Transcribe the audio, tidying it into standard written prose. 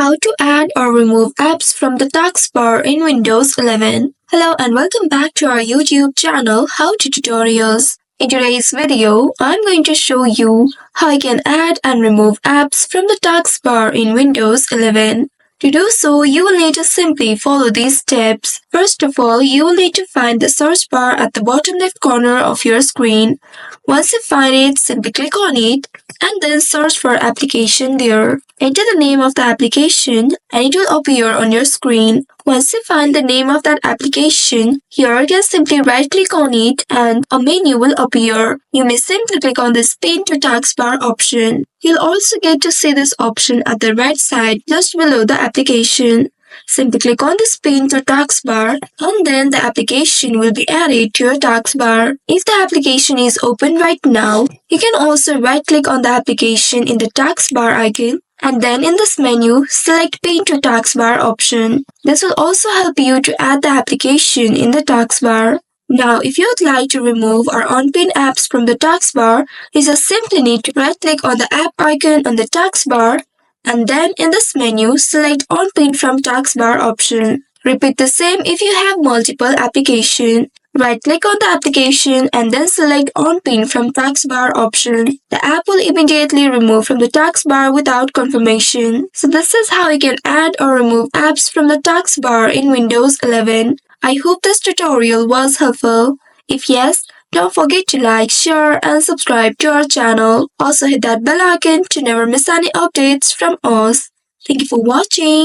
How to add or remove apps from the taskbar in Windows 11. Hello and welcome back to our YouTube channel How to Tutorials. In today's video, I'm going to show you how you can add and remove apps from the taskbar in Windows 11. To do so, you will need to simply follow these steps. First of all, you will need to find the search bar at the bottom left corner of your screen. Once you find it, simply click on it and then search for application there. Enter the name of the application and it will appear on your screen. Once you find the name of that application, here you can simply right click on it and a menu will appear. You may simply click on this Pin to Taskbar option. You'll also get to see this option at the right side just below the application. Simply click on this Pin to Taskbar and then the application will be added to your taskbar. If the application is open right now, you can also right click on the application in the taskbar icon and then in this menu, select Pin to Taskbar option. This will also help you to add the application in the taskbar. Now, if you would like to remove or unpin apps from the taskbar, you just simply need to right click on the app icon on the taskbar and then in this menu, select Unpin from Taskbar option. Repeat the same if you have multiple applications. Right-click on the application and then select Unpin from Taskbar option. The app will immediately remove from the taskbar without confirmation. So this is how you can add or remove apps from the taskbar in Windows 11. I hope this tutorial was helpful. If yes, don't forget to like, share and subscribe to our channel. Also hit that bell icon to never miss any updates from us. Thank you for watching.